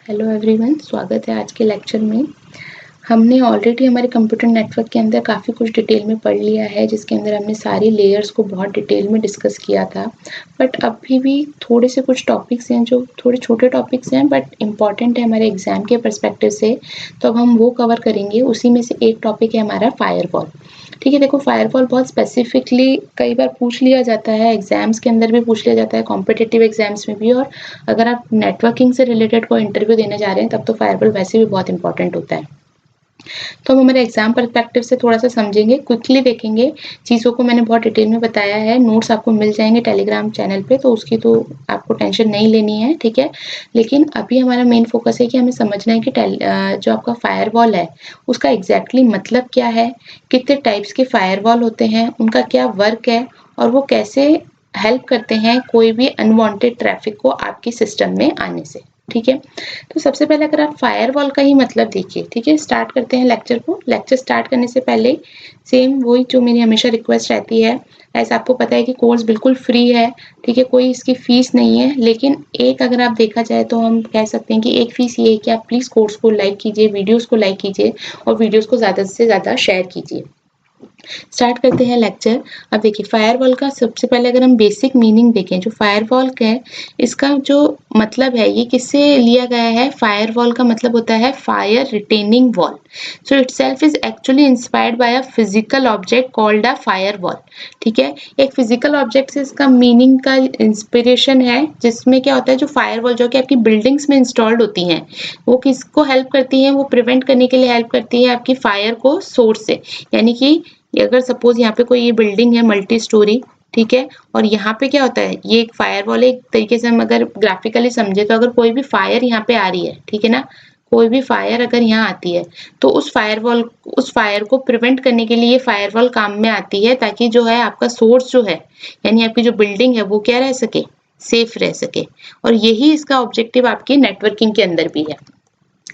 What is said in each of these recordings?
Hello everyone, स्वागत है आज के लेक्चर में। हमने ऑलरेडी हमारे कंप्यूटर नेटवर्क के अंदर काफ़ी कुछ डिटेल में पढ़ लिया है, जिसके अंदर हमने सारी लेयर्स को बहुत डिटेल में डिस्कस किया था। बट अभी भी थोड़े से कुछ टॉपिक्स हैं जो थोड़े छोटे टॉपिक्स हैं बट इम्पॉर्टेंट है हमारे एग्जाम के पर्सपेक्टिव से, तो अब हम वो कवर करेंगे। उसी में से एक टॉपिक है हमारा फायरवॉल। ठीक है, देखो फायरवॉल बहुत स्पेसिफिकली कई बार पूछ लिया जाता है, एग्जाम्स के अंदर भी पूछ लिया जाता है, कॉम्पिटिटिव एग्जाम्स में भी। और अगर आप नेटवर्किंग से रिलेटेड कोई इंटरव्यू देने जा रहे हैं तब तो फायरवॉल वैसे भी बहुत इंपॉर्टेंट होता है। तो हम हमारे एग्जाम पर्सपेक्टिव से थोड़ा सा समझेंगे, क्विकली देखेंगे। चीज़ों को मैंने बहुत डिटेल में बताया है, नोट्स आपको मिल जाएंगे टेलीग्राम चैनल पे, तो उसकी तो आपको टेंशन नहीं लेनी है, ठीक है। लेकिन अभी हमारा मेन फोकस है कि हमें समझना है कि जो आपका फायरवॉल है उसका एग्जैक्टली मतलब क्या है, कितने टाइप्स के फायरवॉल होते हैं, उनका क्या वर्क है और वो कैसे हेल्प करते हैं कोई भी अनवांटेड ट्रैफिक को आपके सिस्टम में आने से। ठीक है, तो सबसे पहले अगर आप फायरवॉल का ही मतलब देखिए, ठीक है। स्टार्ट करते हैं लेक्चर को। लेक्चर स्टार्ट करने से पहले सेम वही जो मेरी हमेशा रिक्वेस्ट रहती है, ऐसा आपको पता है कि कोर्स बिल्कुल फ्री है, ठीक है, कोई इसकी फीस नहीं है। लेकिन एक अगर आप देखा जाए तो हम कह सकते हैं कि एक फीस ये है कि आप प्लीज़ कोर्स को लाइक कीजिए, वीडियोज़ को लाइक कीजिए और वीडियोज़ को ज़्यादा से ज़्यादा शेयर कीजिए। स्टार्ट करते हैं लेक्चर। अब देखिए फायरवॉल का सबसे पहले अगर हम बेसिक मीनिंग देखें, जो फायरवॉल का है इसका जो मतलब है, ये किससे लिया गया है। फायरवॉल का मतलब होता है fire retaining wall. So itself is actually inspired by a physical object called a firewall. ठीक है, एक फिजिकल ऑब्जेक्ट से इसका मीनिंग का इंस्पिरेशन है, जिसमें क्या होता है जो फायरवॉल जो कि आपकी बिल्डिंग्स में इंस्टॉल्ड होती हैं, वो किसको हेल्प करती हैं, वो प्रिवेंट करने के लिए हेल्प करती है आपकी फायर को सोर्स से। यानी कि अगर सपोज यहाँ पे कोई ये बिल्डिंग है मल्टी स्टोरी, ठीक है, और यहाँ पे क्या होता है, ये एक फायरवॉल है। एक तरीके से हम अगर ग्राफिकली समझे तो अगर कोई भी फायर यहाँ पे आ रही है, ठीक है ना, कोई भी फायर अगर यहाँ आती है तो उस फायर को प्रिवेंट करने के लिए ये फायरवॉल काम में आती है, ताकि जो है आपका सोर्स जो है, यानी आपकी जो बिल्डिंग है वो क्या रह सके, सेफ रह सके। और यही इसका ऑब्जेक्टिव आपकी नेटवर्किंग के अंदर भी है।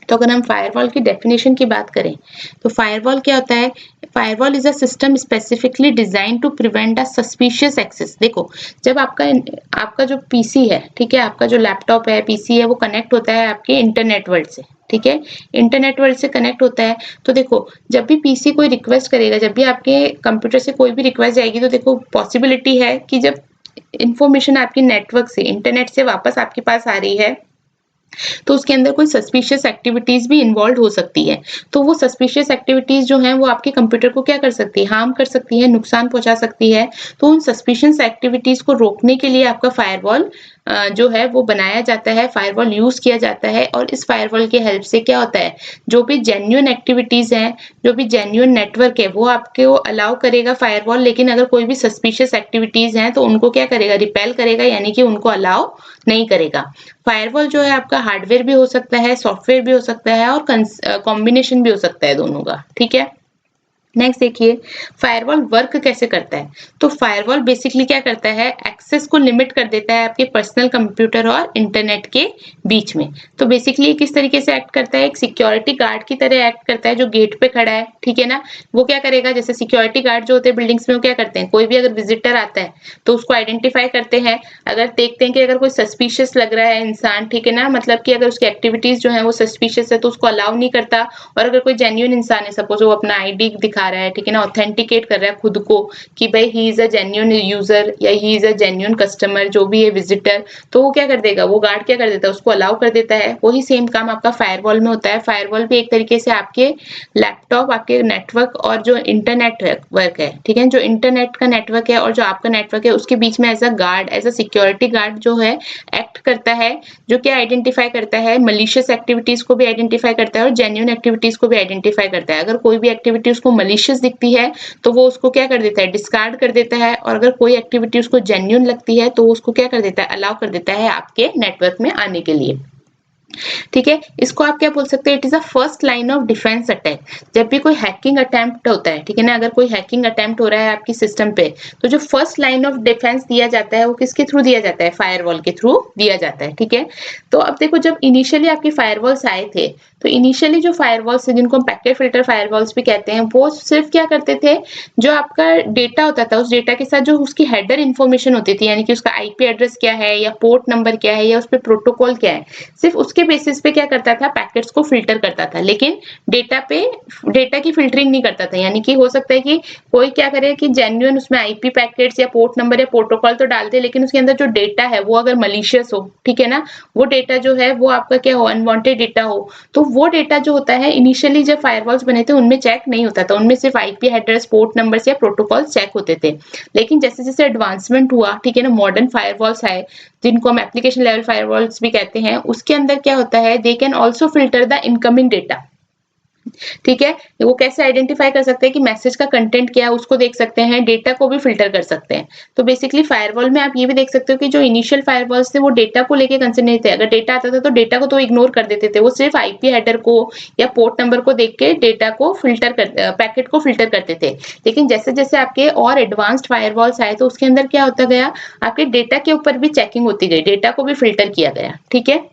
तो अगर हम फायरवॉल की डेफिनेशन की बात करें तो फायरवॉल क्या होता है। Firewall is a system specifically design to prevent a suspicious access. देखो, जब आपका जो पीसी है, ठीक है, आपका जो लैपटॉप है, पीसी है, वो कनेक्ट होता है आपके इंटरनेट वर्ल्ड से, ठीक है, इंटरनेट वर्ल्ड से कनेक्ट होता है। तो देखो, जब भी पीसी कोई रिक्वेस्ट करेगा, जब भी आपके कंप्यूटर से कोई भी रिक्वेस्ट जाएगी, तो देखो पॉसिबिलिटी है कि जब इंफॉर्मेशन आपकी नेटवर्क से, इंटरनेट से वापस आपके पास आ रही है, तो उसके अंदर कोई सस्पिशियस एक्टिविटीज भी इन्वॉल्व हो सकती है। तो वो सस्पिशियस एक्टिविटीज जो हैं वो आपके कंप्यूटर को क्या कर सकती है, हार्म कर सकती है, नुकसान पहुंचा सकती है। तो उन सस्पिशियस एक्टिविटीज को रोकने के लिए आपका फायरवॉल जो है वो बनाया जाता है, फायरवॉल यूज किया जाता है। और इस फायरवॉल की हेल्प से क्या होता है, जो भी जेन्युइन एक्टिविटीज हैं, जो भी जेन्युइन नेटवर्क है, वो आपको अलाउ करेगा फायरवॉल। लेकिन अगर कोई भी सस्पिशियस एक्टिविटीज हैं तो उनको क्या करेगा, रिपेल करेगा, यानी कि उनको अलाउ नहीं करेगा। फायरवॉल जो है आपका हार्डवेयर भी हो सकता है, सॉफ्टवेयर भी हो सकता है और कॉम्बिनेशन भी हो सकता है दोनों का, ठीक है। नेक्स्ट देखिए, फायरवॉल वर्क कैसे करता है। तो फायरवॉल बेसिकली क्या करता है, एक्सेस को लिमिट कर देता है आपके पर्सनल कंप्यूटर और इंटरनेट के बीच में। तो बेसिकली किस तरीके से एक्ट करता है, एक सिक्योरिटी गार्ड की तरह एक्ट करता है जो गेट पे खड़ा है, ठीक है ना। वो क्या करेगा, जैसे सिक्योरिटी गार्ड जो होते हैं बिल्डिंग्स में, वो क्या करते हैं, कोई भी अगर विजिटर आता है तो उसको आइडेंटिफाई करते हैं। अगर देखते हैं कि अगर कोई सस्पिशियस लग रहा है इंसान, ठीक है ना, मतलब कि अगर उसकी एक्टिविटीज जो है वो सस्पिशियस है तो उसको अलाउ नहीं करता। और अगर कोई जेन्युइन इंसान है, सपोज वो अपना आईडी दिखा रहा है, ठीक है ना, ऑथेंटिकेट कर रहा है खुद को कि भाई ही इज अ जेन्युइन यूजर या he is a genuine customer, जो भी है विजिटर, तो वो क्या कर देगा, वो गार्ड क्या कर देता है, उसको अलाउ कर देता है। वही सेम काम आपका फायरवॉल में होता है। फायरवॉल भी एक तरीके से आपके लैपटॉप, आपके नेटवर्क और जो इंटरनेट वर्क है, ठीक है, जो इंटरनेट का नेटवर्क है और जो आपका नेटवर्क है, उसके बीच में as a guard, as a security guard जो है एक्ट करता है, जो क्या आइडेंटिफाई करता है, मलिशियस एक्टिविटीज को भी आइडेंटिफाई करता है और जेन्युइन एक्टिविटीज को भी आइडेंटिफाई करता है। अगर कोई भी एक्टिविटी उसको मलिशियस दिखती है तो वो उसको क्या कर देता है, डिस्कार्ड कर देता है। और अगर कोई एक्टिविटी उसको जेन्युइन लगती है तो उसको क्या कर देता है, अलाउ कर देता है आपके नेटवर्क में आने के लिए, ठीक है। इसको आप क्या बोल सकते हैं, it is a first line of defence attack. जब भी कोई हैकिंग अटेम्प्ट होता है, ठीक है ना, अगर कोई हैकिंग अटेम्प्ट हो रहा है आपकी सिस्टम पे, तो जो फर्स्ट लाइन ऑफ डिफेंस दिया जाता है वो किसके थ्रू दिया जाता है, फायरवॉल के थ्रू दिया जाता है, ठीक है। तो अब देखो, जब इनिशियली आपके फायरवॉल्स आए थे तो इनिशियली जो फायरवॉल्स थे जिनको हम पैकेट फिल्टर फायरवॉल्स भी कहते हैं, वो सिर्फ क्या करते थे, जो आपका डेटा होता था उस डेटा के साथ जो उसकी हेडर इन्फॉर्मेशन होती थी, यानी कि उसका आईपी एड्रेस क्या है या पोर्ट नंबर क्या है या उस पर प्रोटोकॉल क्या है, सिर्फ उसके बेसिस पे क्या करता था, पैकेट्स को फिल्टर करता था, लेकिन डेटा की फिल्टरिंग नहीं करता था। यानी कि हो सकता है कि कोई क्या करे कि जेन्युइन उसमें आईपी पैकेट्स या पोर्ट नंबर या प्रोटोकॉल तो डालते, लेकिन उसके अंदर जो डेटा है वो अगर मलिशियस हो, ठीक है ना, वो डेटा जो है वो आपका क्या हो, अनवांटेड डेटा हो, तो वो डेटा जो होता है इनिशियली जब फायरवॉल्स बने थे उनमें चेक नहीं होता था, उनमें सिर्फ आईपी एड्रेस, पोर्ट नंबर्स या प्रोटोकॉल चेक होते थे। लेकिन जैसे जैसे एडवांसमेंट हुआ, ठीक है ना, मॉडर्न फायरवॉल्स आए जिनको हम एप्लीकेशन लेवल फायरवॉल्स भी कहते हैं, उसके अंदर क्या होता है, they can also filter the incoming data. ठीक है, वो कैसे आइडेंटिफाई कर सकते हैं कि मैसेज का कंटेंट क्या है, उसको देख सकते हैं, डेटा को भी फिल्टर कर सकते हैं। तो बेसिकली फायरवॉल में आप ये भी देख सकते हो कि जो इनिशियल फायरवॉल्स थे वो डेटा को लेके कंसर्न नहीं थे, अगर डेटा आता था तो डेटा को तो इग्नोर कर देते थे, वो सिर्फ आईपी हेडर को या पोर्ट नंबर को देख के डेटा को फिल्टर कर पैकेट को फिल्टर करते थे। लेकिन जैसे जैसे आपके और एडवांस्ड फायरवॉल्स आए तो उसके अंदर क्या होता गया, आपके डेटा के ऊपर भी चेकिंग होती गई, डेटा को भी फिल्टर किया गया। ठीक है,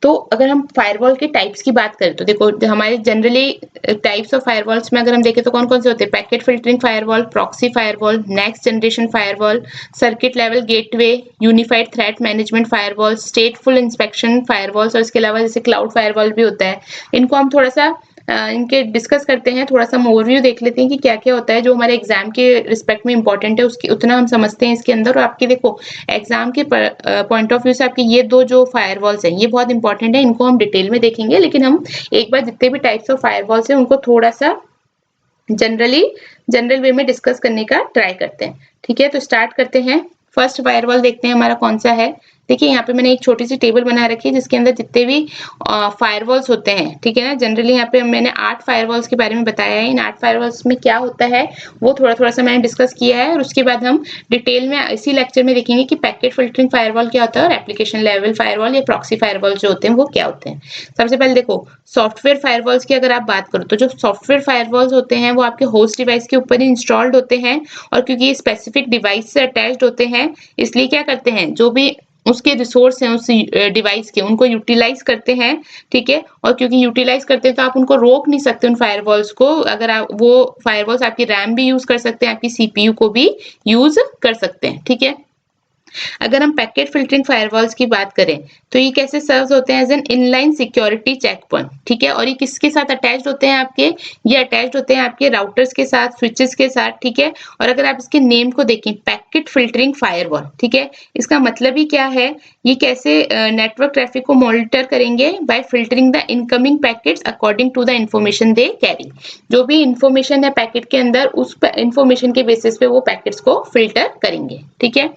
तो अगर हम फायरवॉल के टाइप्स की बात करें तो देखो हमारे जनरली टाइप्स ऑफ फायरवॉल्स में अगर हम देखें तो कौन कौन से होते हैं, packet filtering firewall, proxy firewall, next generation firewall, circuit level gateway, unified threat management firewall, stateful inspection firewalls, और इसके अलावा जैसे क्लाउड फायरवॉल भी होता है। इनको हम थोड़ा सा इनके डिस्कस करते हैं, थोड़ा सा हम ओवरव्यू देख लेते हैं कि क्या क्या होता है जो हमारे एग्जाम के रिस्पेक्ट में इंपॉर्टेंट है, उसकी उतना हम समझते हैं इसके अंदर। और आपके देखो एग्जाम के पॉइंट ऑफ व्यू से आपके ये दो जो फायरवॉल्स हैं ये बहुत इंपॉर्टेंट है, इनको हम डिटेल में देखेंगे, लेकिन हम एक बार जितने भी टाइप्स ऑफ फायरवॉल्स हैं उनको थोड़ा सा जनरल वे में डिस्कस करने का ट्राई करते हैं। ठीक है, तो स्टार्ट करते हैं। फर्स्ट फायरवॉल देखते हैं हमारा कौन सा है। देखिए यहाँ पे मैंने एक छोटी सी टेबल बना रखी है जिसके अंदर जितने भी फायरवॉल्स होते हैं, ठीक है ना, जनरली यहाँ पे मैंने 8 फायरवॉल्स के बारे में बताया है। इन 8 फायरवॉल्स में क्या होता है वो थोड़ा थोड़ा सा मैंने डिस्कस किया है, और उसके बाद हम डिटेल में इसी लेक्चर में देखेंगे कि पैकेट फिल्टरिंग फायरवॉल क्या होता है और एप्लीकेशन लेवल फायरवॉल या प्रॉक्सी फायरवॉल जो होते हैं वो क्या होते हैं। सबसे पहले देखो सॉफ्टवेयर फायरवॉल्स की अगर आप बात करो तो जो सॉफ्टवेयर फायरवॉल्स होते हैं वो आपके होस्ट डिवाइस के ऊपर ही इंस्टॉल्ड होते हैं, और क्योंकि ये स्पेसिफिक डिवाइस से अटैच्ड होते हैं इसलिए क्या करते हैं, जो भी उसके रिसोर्स हैं उस डिवाइस के उनको यूटिलाइज करते हैं। ठीक है, और क्योंकि यूटिलाइज करते हैं तो आप उनको रोक नहीं सकते उन फायरवॉल्स को। अगर आप वो फायरवॉल्स आपकी रैम भी यूज कर सकते हैं, आपकी सीपीयू को भी यूज कर सकते हैं। ठीक है, अगर हम पैकेट फिल्टरिंग फायरवॉल्स की बात करें तो ये कैसे सर्व होते हैं, as an inline security check point. ठीक है, और ये किसके साथ अटैच्ड होते हैं आपके, ये अटैच्ड होते हैं आपके राउटर्स के साथ, स्विचेस के साथ। ठीक है, और अगर आप इसके नेम को देखें पैकेट फिल्टरिंग फायरवॉल, ठीक है, इसका मतलब ही क्या है, ये कैसे नेटवर्क ट्रैफिक को मॉनिटर करेंगे, by filtering the incoming packets according to the information they carry. जो भी इंफॉर्मेशन है पैकेट के अंदर उस इंफॉर्मेशन के बेसिस पे वो पैकेट्स को फिल्टर करेंगे। ठीक है,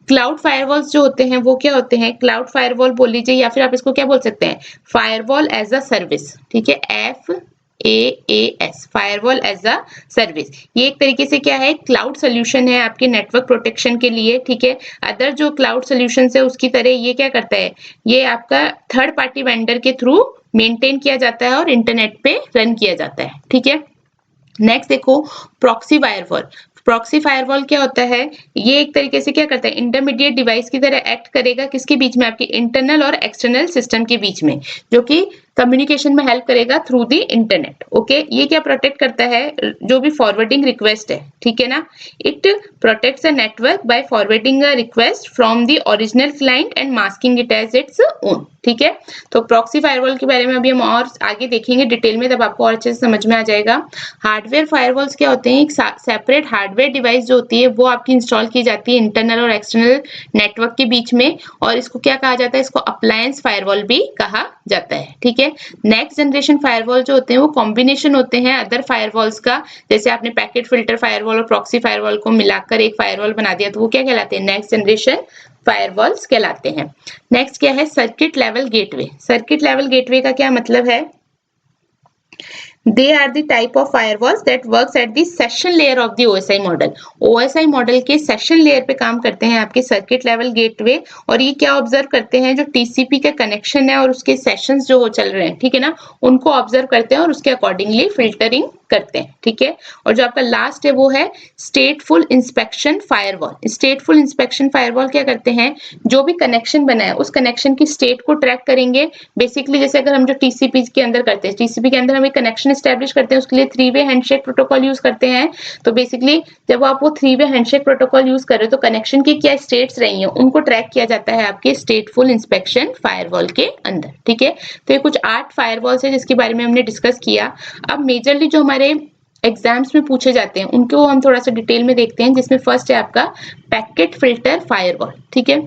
क्लाउड फायरवॉल्स जो होते हैं वो क्या होते हैं, क्लाउड फायरवॉल बोल लीजिए या फिर आप इसको क्या बोल सकते हैं, फायरवॉल एज अ सर्विस। ठीक है, FAAS, firewall as a service. ये एक तरीके से क्या है, क्लाउड सोल्यूशन है आपके नेटवर्क प्रोटेक्शन के लिए। ठीक है, अदर जो क्लाउड सोल्यूशन है उसकी तरह ये क्या करता है, ये आपका थर्ड पार्टी वेंडर के थ्रू मेंटेन किया जाता है और इंटरनेट पे रन किया जाता है। ठीक है, नेक्स्ट देखो प्रॉक्सी फायरवॉल। प्रॉक्सी फायरवॉल क्या होता है, ये एक तरीके से क्या करता है, इंटरमीडिएट डिवाइस की तरह एक्ट करेगा, किसके बीच में, आपके इंटरनल और एक्सटर्नल सिस्टम के बीच में, जो कि कम्युनिकेशन में हेल्प करेगा थ्रू द इंटरनेट। ओके, ये क्या प्रोटेक्ट करता है, जो भी फॉरवर्डिंग रिक्वेस्ट है, ठीक है ना, it protects a network by forwarding a request from the original client and masking it as its own. ठीक है, तो प्रॉक्सी फायरवॉल के बारे में अभी हम और आगे देखेंगे डिटेल में, तब आपको और अच्छे से समझ में आ जाएगा। हार्डवेयर फायरवॉल्स क्या होते हैं, एक सेपरेट हार्डवेयर डिवाइस जो होती है वो आपकी इंस्टॉल की जाती है इंटरनल और एक्सटर्नल नेटवर्क के बीच में, और इसको क्या कहा जाता है, इसको अप्लायंस फायरवॉल भी कहा जाता है। ठीक है, नेक्स्ट जनरेशन फायरवॉल जो होते हैं वो कॉम्बिनेशन होते हैं अदर फायरवॉल्स का, जैसे आपने पैकेट फिल्टर फायरवॉल और प्रॉक्सी फायरवॉल को मिलाकर एक फायरवॉल बना दिया तो वो क्या कहलाते हैं, नेक्स्ट जनरेशन फायरवॉल्स कहलाते हैं। नेक्स्ट क्या है, circuit level gateway. Circuit level gateway का क्या मतलब है, they are the type of firewalls that works at the session layer of the OSI model. OSI model के सेशन लेयर पे काम करते हैं आपके सर्किट लेवल गेटवे, और ये क्या ऑब्जर्व करते हैं, जो TCP का कनेक्शन है और उसके सेशंस जो चल रहे हैं, ठीक है ना, उनको ऑब्जर्व करते हैं और उसके अकॉर्डिंगली फिल्टरिंग करते हैं, ठीक है। और जो आपका लास्ट है वो है स्टेटफुल inspection firewall. Stateful inspection firewall क्या करते हैं, जो भी कनेक्शन बना है उस कनेक्शन की स्टेट को ट्रैक करेंगे। बेसिकली जैसे अगर हम जो टीसीपी के अंदर करते हैं, टीसीपी के अंदर हम एक कनेक्शन एस्टेब्लिश करते हैं, उसके लिए 3 वे हैंडशेक प्रोटोकॉल यूज करते हैं। तो बेसिकली जब आप वो 3 वे हैंडशेक प्रोटोकॉल यूज कर रहे हो तो कनेक्शन की क्या स्टेट्स रही हैं उनको ट्रैक किया जाता है आपके स्टेटफुल इंस्पेक्शन फायरवॉल के अंदर, ठीक है। तो ये कुछ 8 फायरवॉल्स है जिसके बारे में हमने डिस्कस किया। अब मेजरली जो हमारे एग्जाम्स में पूछे जाते हैं उनको हम थोड़ा सा डिटेल में देखते हैं, जिसमें फर्स्ट है आपका पैकेट फिल्टर फायरवॉल, ठीक है।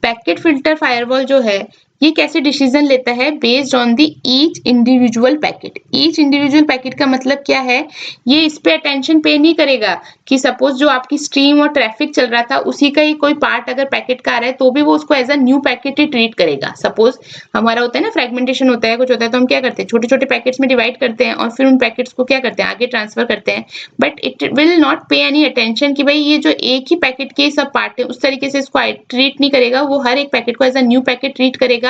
पैकेट फिल्टर फायरवॉल जो है ये कैसे डिसीजन लेता है, based on the each individual packet. Each individual packet का मतलब क्या है, ये इस पे अटेंशन पे नहीं करेगा कि सपोज जो आपकी स्ट्रीम और ट्रैफिक चल रहा था उसी का ही कोई पार्ट अगर पैकेट का आ रहा है तो भी वो उसको एज अ न्यू पैकेट ही ट्रीट करेगा। सपोज हमारा होता है ना फ्रेगमेंटेशन होता है, कुछ होता है तो हम क्या करते हैं छोटे छोटे पैकेट्स में डिवाइड करते हैं और फिर उन पैकेट्स को क्या करते हैं आगे ट्रांसफर करते हैं, बट इट विल नॉट पे एनी अटेंशन कि भाई ये जो एक ही पैकेट के सब पार्ट है उस तरीके से इसको ट्रीट नहीं करेगा। वो हर एक पैकेट को as a new packet treat करेगा।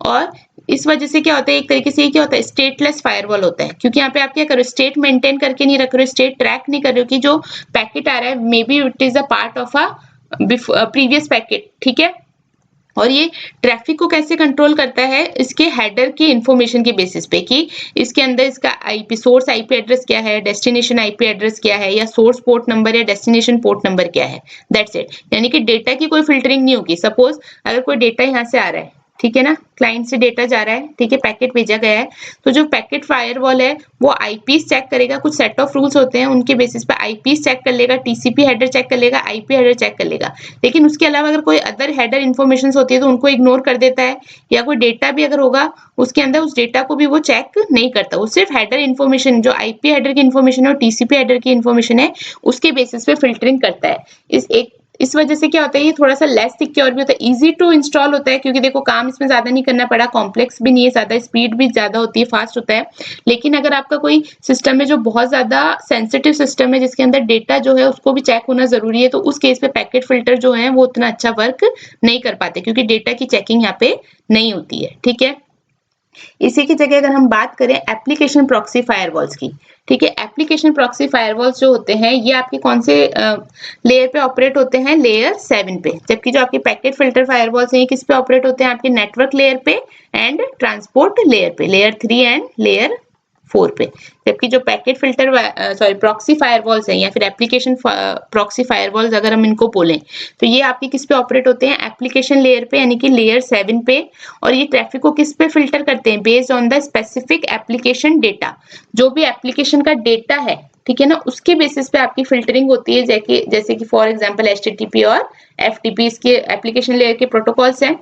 और इस वजह से क्या होता है, एक तरीके से ये क्या होता है स्टेटलेस फायरवॉल होता है, क्योंकि यहाँ पे आप क्या कर रहे हो स्टेट मेंटेन करके नहीं रख रहे हो, स्टेट ट्रैक नहीं कर रहे हो कि जो पैकेट आ रहा है may be it is a part of a previous packet, ठीक है। और ये ट्रैफिक को कैसे कंट्रोल करता है, इसके हेडर की इंफॉर्मेशन के बेसिस पे कि इसके अंदर इसका आईपी सोर्स आईपी एड्रेस क्या है, डेस्टिनेशन आईपी एड्रेस क्या है, या सोर्स पोर्ट नंबर या डेस्टिनेशन पोर्ट नंबर क्या है, दैट्स इट। यानी कि डेटा की कोई फिल्टरिंग नहीं होगी। सपोज अगर कोई डेटा यहाँ से आ रहा है, ठीक है ना, क्लाइंट से डेटा जा रहा है, ठीक है, पैकेट भेजा गया है, तो जो पैकेट फायरवॉल है वो आईपीस चेक करेगा, कुछ सेट ऑफ रूल्स होते हैं उनके बेसिस पे आईपीस चेक कर लेगा, टीसीपी हेडर चेक कर लेगा, आईपी हेडर चेक कर लेगा। लेकिन उसके अलावा अगर कोई अदर हेडर इन्फॉर्मेशन होती है तो उनको इग्नोर कर देता है, या कोई डेटा भी अगर होगा उसके अंदर उस डेटा को भी वो चेक नहीं करता। वो सिर्फ हेडर इन्फॉर्मेशन जो आईपी हेडर की इन्फॉर्मेशन है और टीसीपी हेडर की इन्फॉर्मेशन है उसके बेसिस पे फिल्टरिंग करता है। इस वजह से क्या होता है ये थोड़ा सा लेस सिक्योर भी होता है, इजी टू इंस्टॉल होता है, क्योंकि देखो काम इसमें ज्यादा नहीं करना पड़ा, कॉम्प्लेक्स भी नहीं है ज्यादा, स्पीड भी ज्यादा होती है, फास्ट होता है। लेकिन अगर आपका कोई सिस्टम है जो बहुत ज्यादा सेंसिटिव सिस्टम है जिसके अंदर डेटा जो है उसको भी चेक होना जरूरी है, तो उस केस पे पैकेट फिल्टर जो है वो उतना अच्छा वर्क नहीं कर पाते, क्योंकि डेटा की चेकिंग यहाँ पे नहीं होती है, ठीक है। इसी की जगह अगर हम बात करें एप्लीकेशन प्रॉक्सी फायरवॉल्स की, ठीक है, एप्लीकेशन प्रॉक्सी फायरवॉल्स जो होते हैं ये आपके कौन से लेयर पे ऑपरेट होते हैं, लेयर 7 पे। जबकि जो आपके पैकेट फिल्टर फायरवॉल्स हैं ये किस पे ऑपरेट होते हैं, आपके नेटवर्क लेयर पे एंड ट्रांसपोर्ट लेयर पे, लेयर 3 एंड लेयर 4 पे। जबकि जो पैकेट फिल्टर प्रॉक्सी फायरवॉल्स हैं या फिर एप्लीकेशन प्रॉक्सी फायरवॉल्स अगर हम इनको बोलें तो ये आपके किस पे ऑपरेट होते हैं, एप्लीकेशन लेयर पे यानी कि लेयर 7 पे। और ये ट्रैफिक को किस पे फिल्टर करते हैं, based on the specific application data. जो भी एप्लीकेशन का डेटा है, ठीक है ना, उसके बेसिस पे आपकी फिल्टरिंग होती है, जैसे कि फॉर एग्जांपल एचटीटीपी और एफटीपी इसके एप्लीकेशन लेयर के प्रोटोकॉल्स हैं।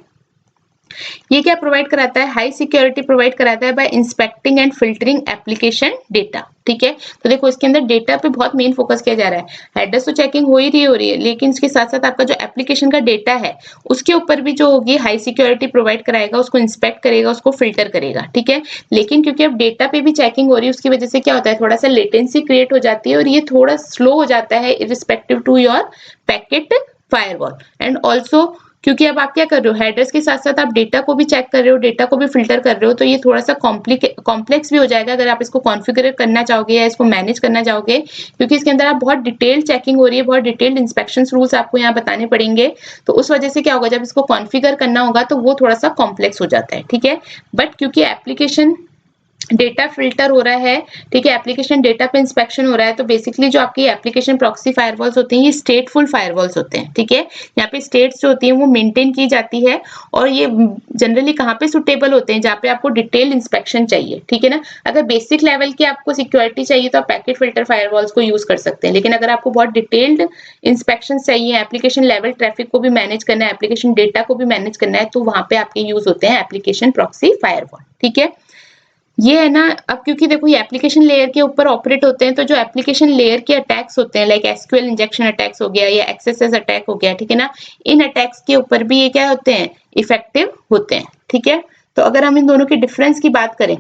ये क्या प्रोवाइड कराता है, हाई सिक्योरिटी प्रोवाइड कराता है by inspecting and filtering application data, ठीक है। तो देखो इसके अंदर डेटा पे बहुत मेन फोकस किया जा रहा है, हेडर्स तो चेकिंग हो रही है, लेकिन इसके साथ साथ आपका जो एप्लीकेशन का डेटा है उसके ऊपर भी जो होगी हाई सिक्योरिटी प्रोवाइड कराएगा, उसको इंस्पेक्ट करेगा, उसको फिल्टर करेगा, ठीक है। लेकिन क्योंकि अब डेटा पे भी चेकिंग हो रही है उसकी वजह से क्या होता है थोड़ा सा लेटेंसी क्रिएट हो जाती है और ये थोड़ा स्लो हो जाता है irrespective to your packet firewall. And also क्योंकि अब आप क्या कर रहे हो, हेडर्स के साथ साथ आप डेटा को भी चेक कर रहे हो, डेटा को भी फिल्टर कर रहे हो, तो ये थोड़ा सा कॉम्प्लेक्स भी हो जाएगा अगर आप इसको कॉन्फ़िगर करना चाहोगे या इसको मैनेज करना चाहोगे, क्योंकि इसके अंदर आप बहुत डिटेल्ड चेकिंग हो रही है, बहुत डिटेल्ड इंस्पेक्शन रूल्स आपको यहाँ बताने पड़ेंगे। तो उस वजह से क्या होगा, जब इसको कॉन्फ़िगर करना होगा तो वो थोड़ा सा कॉम्प्लेक्स हो जाता है, ठीक है। बट क्योंकि एप्लीकेशन डेटा फिल्टर हो रहा है, ठीक है, एप्लीकेशन डेटा पे इंस्पेक्शन हो रहा है, तो बेसिकली जो आपकी एप्लीकेशन प्रॉक्सी फायरवॉल्स होते हैं ये स्टेटफुल फायरवॉल्स होते हैं, ठीक है। यहाँ पे स्टेट्स जो होती हैं वो मेंटेन की जाती है और ये जनरली कहाँ पे सुटेबल होते हैं, जहाँ पे आपको डिटेल इंस्पेक्शन चाहिए, ठीक है ना। अगर बेसिक लेवल की आपको सिक्योरिटी चाहिए तो आप पैकेट फिल्टर फायरवॉल्स को यूज कर सकते हैं, लेकिन अगर आपको बहुत डिटेल्ड इंस्पेक्शन चाहिए, एप्लीकेशन लेवल ट्रैफिक को भी मैनेज करना है, एप्लीकेशन डेटा को भी मैनेज करना है, तो वहां पे आपके यूज होते हैं एप्लीकेशन प्रॉक्सी फायरवॉल, ठीक है। ये है ना, अब क्योंकि देखो ये एप्लीकेशन लेयर के ऊपर ऑपरेट होते हैं, तो जो एप्लीकेशन लेयर के अटैक्स होते हैं लाइक एसक्यूएल इंजेक्शन अटैक्स हो गया या एक्सएसएस अटैक हो गया, ठीक है ना, इन अटैक्स के ऊपर भी ये क्या होते हैं, इफेक्टिव होते हैं, ठीक है। तो अगर हम इन दोनों के डिफरेंस की बात करें,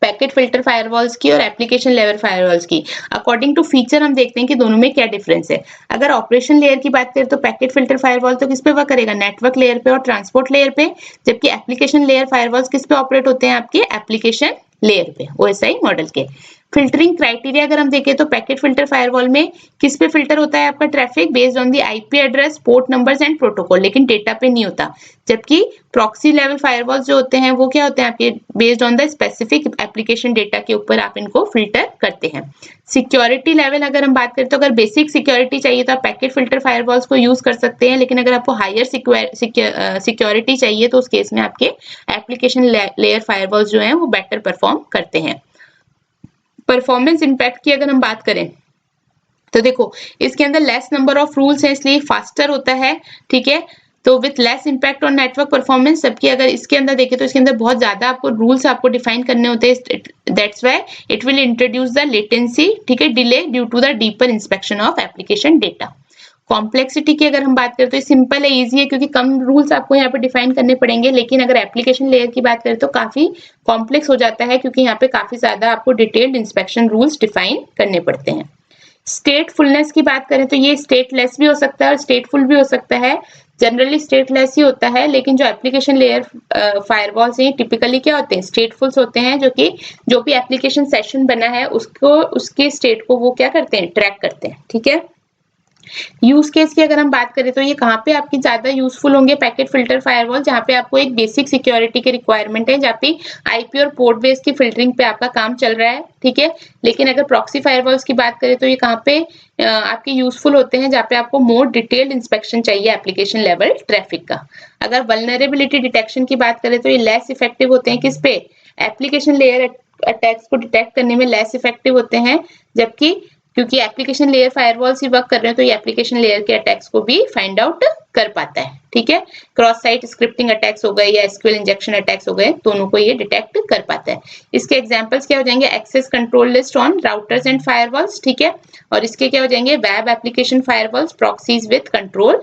पैकेट फिल्टर फायरवॉल्स की और एप्लीकेशन लेवल फायरवॉल्स की, अकॉर्डिंग टू फीचर हम देखते हैं कि दोनों में क्या डिफरेंस है। अगर ऑपरेशन लेयर की बात करें तो पैकेट फिल्टर फायरवॉल तो किस पे वर्क करेगा, नेटवर्क लेयर पे और ट्रांसपोर्ट लेयर पे, जबकि एप्लीकेशन लेयर फायरवॉल्स किस पे ऑपरेट होते हैं, आपके एप्लीकेशन लेयर पे, ओएसआई मॉडल के। फिल्टरिंग क्राइटेरिया अगर हम देखें तो पैकेट फिल्टर फायरवॉल में किस पे फिल्टर होता है आपका traffic, based on the IP address, port numbers and protocol, लेकिन डेटा पे नहीं होता। जबकि प्रॉक्सी लेवल फायरवॉल्स जो होते हैं वो क्या होते हैं आपके, based on the specific application data के ऊपर आप इनको फिल्टर करते हैं। सिक्योरिटी लेवल अगर हम बात करें तो अगर बेसिक सिक्योरिटी चाहिए तो आप पैकेट फिल्टर फायरवॉल्स को यूज कर सकते हैं, लेकिन अगर आपको हायर सिक्योरिटी चाहिए तो उस केस में आपके एप्लीकेशन लेयर फायरवॉल्स जो हैं वो बेटर परफॉर्म करते हैं। परफॉर्मेंस इंपैक्ट की अगर हम बात करें तो देखो इसके अंदर लेस नंबर ऑफ रूल्स है इसलिए फास्टर होता है, ठीक है। तो with less impact on network performance, जबकि अगर इसके अंदर देखें तो इसके अंदर बहुत ज्यादा आपको रूल्स आपको डिफाइन करने होते हैं, that's why it will introduce the latency, ठीक है, delay due to the deeper inspection of application data. Complexity की अगर हम बात करें तो सिंपल है, इजी है, क्योंकि कम रूल्स आपको यहाँ पे डिफाइन करने पड़ेंगे, लेकिन अगर एप्लीकेशन लेयर की बात करें तो काफी कॉम्प्लेक्स हो जाता है, क्योंकि यहाँ पे काफी ज्यादा आपको डिटेल्ड इंस्पेक्शन रूल्स डिफाइन करने पड़ते हैं। स्टेटफुलनेस की बात करें तो ये स्टेटलेस भी हो सकता है और स्टेटफुल भी हो सकता है। जनरली स्टेटलेस ही होता है, लेकिन जो एप्लीकेशन लेयर फायरवॉल्स हैं टिपिकली क्या होते हैं, स्टेटफुल्स होते हैं, जो कि जो भी एप्लीकेशन सेशन बना है उसको, उसके स्टेट को वो क्या करते हैं, ट्रैक करते हैं, ठीक है। यूज केस की अगर हम बात करें तो ये कहाँ पे आपकी ज्यादा यूजफुल होंगे, पैकेट फिल्टर फायरवॉल, जहाँ पे आपको एक बेसिक सिक्योरिटी के रिक्वायरमेंट है, जहाँ पे आईपी और पोर्ट बेस की फिल्टरिंग पे आपका काम चल रहा है, ठीक है। लेकिन अगर प्रॉक्सी फायरवॉल्स की बात करें तो ये कहाँ पे आपके यूजफुल होते हैं, जहाँ पे आपको मोर डिटेल्ड इंस्पेक्शन चाहिए एप्लीकेशन लेवल ट्रैफिक का। अगर वल्नरेबिलिटी डिटेक्शन की बात करें तो ये लेस इफेक्टिव होते हैं किस पे, एप्लीकेशन लेयर अटैक्स को डिटेक्ट करने में लेस इफेक्टिव होते हैं, जबकि क्योंकि एप्लीकेशन लेयर फायरवॉल से वर्क कर रहे हैं तो ये एप्लीकेशन लेयर के अटैक्स को भी फाइंड आउट कर पाता है, ठीक है। क्रॉस साइट स्क्रिप्टिंग अटैक्स हो गए या एसक्यूएल इंजेक्शन अटैक्स हो गए, दोनों को ये डिटेक्ट कर पाता है। इसके एग्जांपल्स क्या हो जाएंगे, access control list on routers and firewalls, ठीक है, और इसके क्या हो जाएंगे, web application firewalls, proxies with control,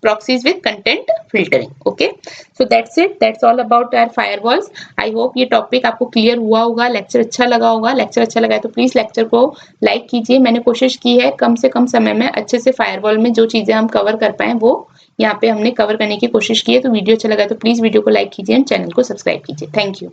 proxies with content filtering. Okay, so that's it, that's all about our firewalls. I hope ये टॉपिक आपको क्लियर हुआ होगा, लेक्चर अच्छा लगा होगा। लेक्चर अच्छा लगा है तो प्लीज लेक्चर को लाइक कीजिए। मैंने कोशिश की है कम से कम समय में अच्छे से फायरवॉल में जो चीजें हम कवर कर पाए वो यहाँ पे हमने कवर करने की कोशिश की है। तो वीडियो अच्छा लगा तो प्लीज वीडियो को लाइक कीजिए एंड चैनल को सब्सक्राइब कीजिए। Thank you.